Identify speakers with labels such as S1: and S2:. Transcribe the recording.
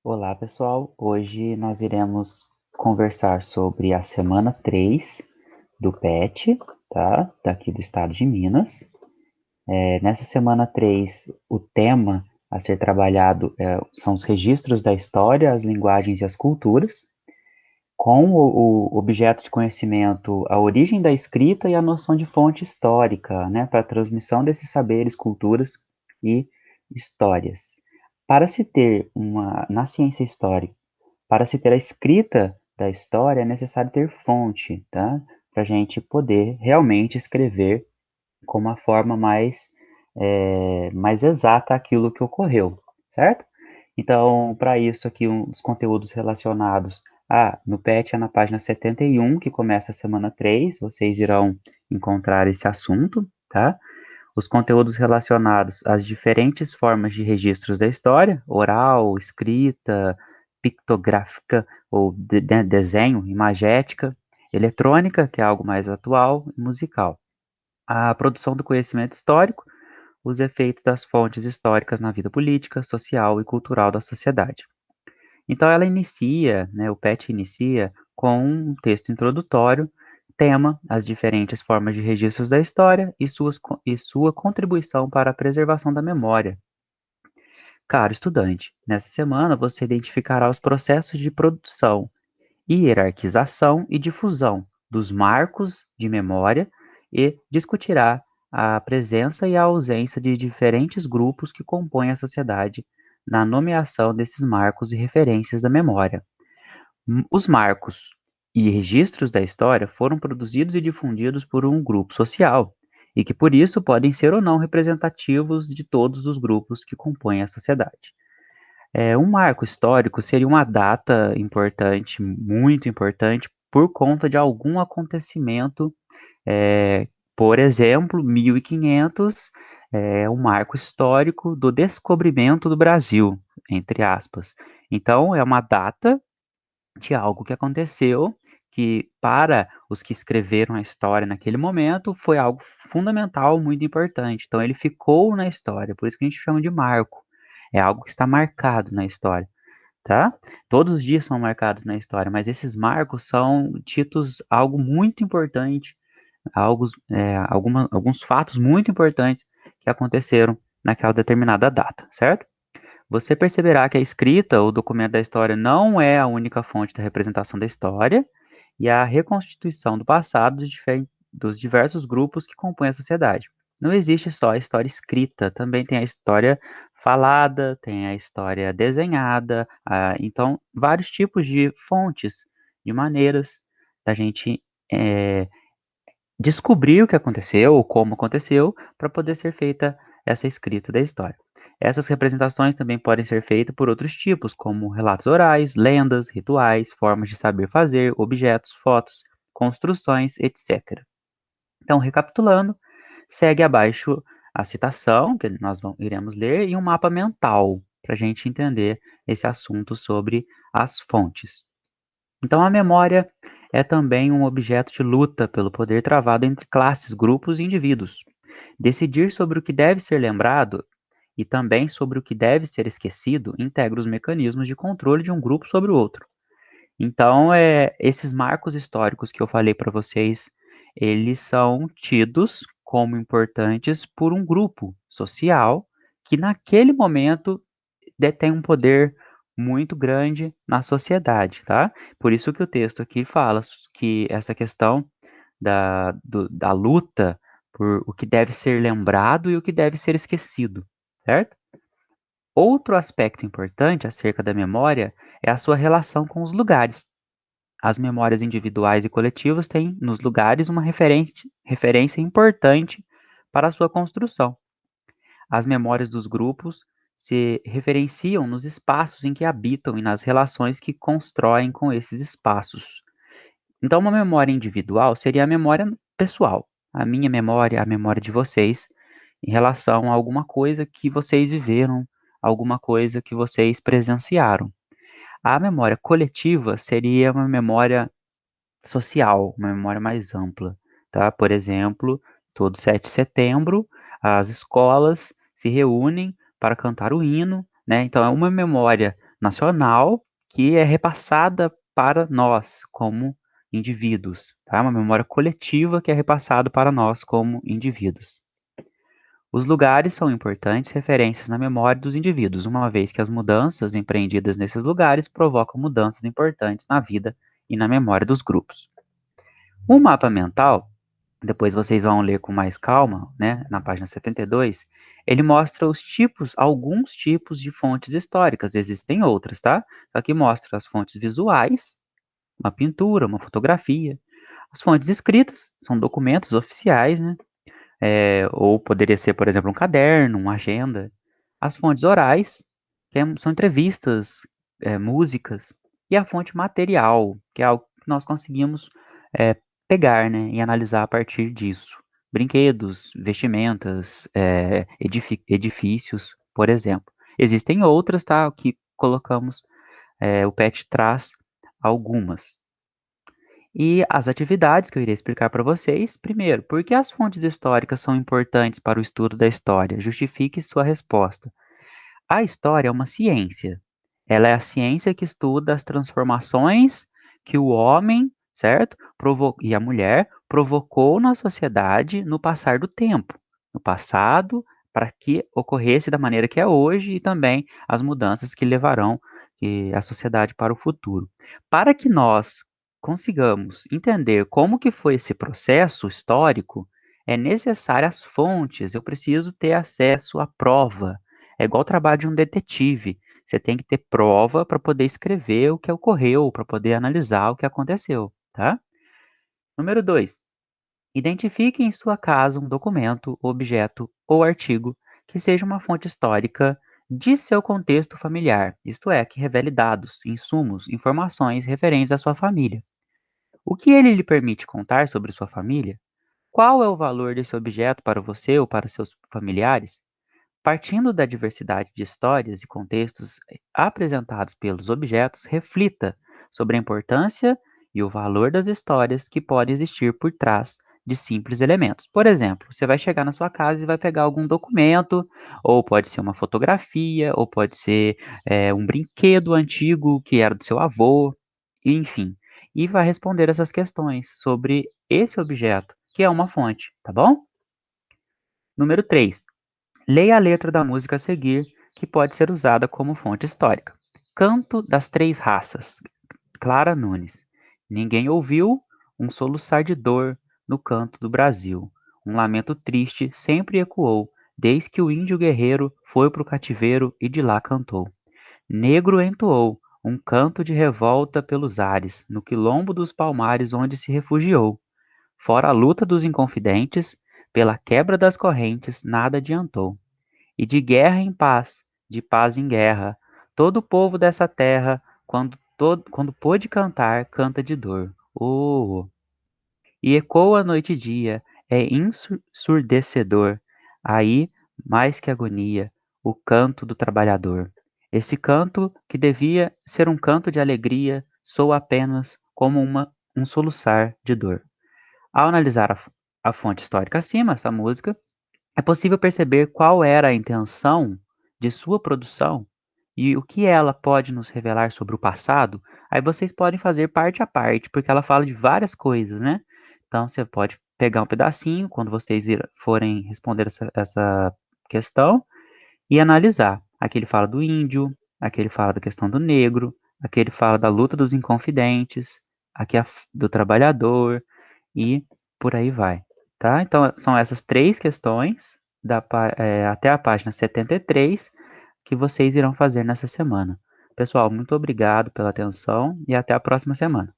S1: Olá, pessoal. Hoje nós iremos conversar sobre a semana 3 do PET, tá? Daqui do estado de Minas. Nessa semana 3, o tema a ser trabalhado são os registros da história, as linguagens e as culturas, com o objeto de conhecimento, a origem da escrita e a noção de fonte histórica, né? Para a transmissão desses saberes, culturas e histórias. Para se ter na ciência histórica, para se ter a escrita da história, é necessário ter fonte, tá? Para a gente poder realmente escrever com uma forma mais exata aquilo que ocorreu, certo? Então, para isso aqui, os conteúdos relacionados. No PET é na página 71, que começa a semana 3, vocês irão encontrar esse assunto, tá? Os conteúdos relacionados às diferentes formas de registros da história, oral, escrita, pictográfica ou desenho, imagética, eletrônica, que é algo mais atual, e musical. A produção do conhecimento histórico, os efeitos das fontes históricas na vida política, social e cultural da sociedade. Então ela inicia, né, o PET inicia com um texto introdutório, tema as diferentes formas de registros da história e sua contribuição para a preservação da memória. Caro estudante, nessa semana você identificará os processos de produção, hierarquização e difusão dos marcos de memória e discutirá a presença e a ausência de diferentes grupos que compõem a sociedade na nomeação desses marcos e referências da memória. Os marcos e registros da história foram produzidos e difundidos por um grupo social, e que por isso podem ser ou não representativos de todos os grupos que compõem a sociedade. Um marco histórico seria uma data importante, muito importante, por conta de algum acontecimento, por exemplo, 1500 é um marco histórico do descobrimento do Brasil, entre aspas. Então, é uma data de algo que aconteceu, que para os que escreveram a história naquele momento foi algo fundamental, muito importante. Então ele ficou na história, por isso que a gente chama de marco. É algo que está marcado na história, tá? Todos os dias são marcados na história, mas esses marcos são tidos algo muito importante, alguns fatos muito importantes que aconteceram naquela determinada data, certo? Você perceberá que a escrita ou documento da história não é a única fonte da representação da história e a reconstituição do passado dos diversos grupos que compõem a sociedade. Não existe só a história escrita, também tem a história falada, tem a história desenhada, então vários tipos de fontes, de maneiras da gente eh, descobrir o que aconteceu ou como aconteceu para poder ser feita essa escrita da história. Essas representações também podem ser feitas por outros tipos, como relatos orais, lendas, rituais, formas de saber fazer, objetos, fotos, construções, etc. Então, recapitulando, segue abaixo a citação, que iremos ler, e um mapa mental, para a gente entender esse assunto sobre as fontes. Então, a memória é também um objeto de luta pelo poder travado entre classes, grupos e indivíduos. Decidir sobre o que deve ser lembrado e também sobre o que deve ser esquecido integra os mecanismos de controle de um grupo sobre o outro. Então, esses marcos históricos que eu falei para vocês, eles são tidos como importantes por um grupo social que naquele momento detém um poder muito grande na sociedade, tá? Por isso que o texto aqui fala que essa questão da luta por o que deve ser lembrado e o que deve ser esquecido, certo? Outro aspecto importante acerca da memória é a sua relação com os lugares. As memórias individuais e coletivas têm nos lugares uma referência importante para a sua construção. As memórias dos grupos se referenciam nos espaços em que habitam e nas relações que constroem com esses espaços. Então, uma memória individual seria a memória pessoal, a minha memória, a memória de vocês, em relação a alguma coisa que vocês viveram, alguma coisa que vocês presenciaram. A memória coletiva seria uma memória social, uma memória mais ampla, tá? Por exemplo, todo 7 de setembro, as escolas se reúnem para cantar o hino, né? Então é uma memória nacional que é repassada para nós como indivíduos, tá? Uma memória coletiva que é repassada para nós como indivíduos. Os lugares são importantes referências na memória dos indivíduos, uma vez que as mudanças empreendidas nesses lugares provocam mudanças importantes na vida e na memória dos grupos. O mapa mental, depois vocês vão ler com mais calma, né, na página 72, ele mostra os tipos, alguns tipos de fontes históricas, existem outras, tá? Aqui mostra as fontes visuais, uma pintura, uma fotografia. As fontes escritas são documentos oficiais, né? Ou poderia ser, por exemplo, um caderno, uma agenda. As fontes orais, são entrevistas, músicas. E a fonte material, que é algo que nós conseguimos pegar, né, e analisar a partir disso. Brinquedos, vestimentas, edifícios, por exemplo. Existem outras, tá? Que colocamos, o PET traz algumas. E as atividades que eu irei explicar para vocês. Primeiro, por que as fontes históricas são importantes para o estudo da história? Justifique sua resposta. A história é uma ciência. Ela é a ciência que estuda as transformações que o homem, certo? E a mulher provocou na sociedade no passar do tempo. No passado, para que ocorresse da maneira que é hoje e também as mudanças que levarão a sociedade para o futuro. Para que nós consigamos entender como que foi esse processo histórico, é necessário as fontes, eu preciso ter acesso à prova. É igual o trabalho de um detetive. Você tem que ter prova para poder escrever o que ocorreu, para poder analisar o que aconteceu, tá? Número 2. Identifique em sua casa um documento, objeto ou artigo que seja uma fonte histórica de seu contexto familiar, isto é, que revele dados, insumos, informações referentes à sua família. O que ele lhe permite contar sobre sua família? Qual é o valor desse objeto para você ou para seus familiares? Partindo da diversidade de histórias e contextos apresentados pelos objetos, reflita sobre a importância e o valor das histórias que podem existir por trás de simples elementos. Por exemplo, você vai chegar na sua casa e vai pegar algum documento, ou pode ser uma fotografia, ou pode ser um brinquedo antigo que era do seu avô, enfim, e vai responder essas questões sobre esse objeto, que é uma fonte, tá bom? Número 3. Leia a letra da música a seguir, que pode ser usada como fonte histórica. Canto das Três Raças, Clara Nunes. Ninguém ouviu um soluçar de dor no canto do Brasil. Um lamento triste sempre ecoou, desde que o índio guerreiro foi pro cativeiro e de lá cantou. Negro entoou um canto de revolta pelos ares, no quilombo dos palmares onde se refugiou. Fora a luta dos inconfidentes, pela quebra das correntes, nada adiantou. E de guerra em paz, de paz em guerra, todo o povo dessa terra, quando pôde cantar, canta de dor. Oh! E ecoa noite e dia, é ensurdecedor. Aí, mais que agonia, o canto do trabalhador. Esse canto, que devia ser um canto de alegria, soa apenas como um soluçar de dor. Ao analisar a fonte histórica acima, essa música, é possível perceber qual era a intenção de sua produção e o que ela pode nos revelar sobre o passado. Aí vocês podem fazer parte a parte, porque ela fala de várias coisas, né? Então você pode pegar um pedacinho quando vocês forem responder essa questão e analisar. Aqui ele fala do índio, aqui ele fala da questão do negro, aqui ele fala da luta dos inconfidentes, aqui do trabalhador e por aí vai, tá? Então são essas três questões até a página 73 que vocês irão fazer nessa semana. Pessoal, muito obrigado pela atenção e até a próxima semana.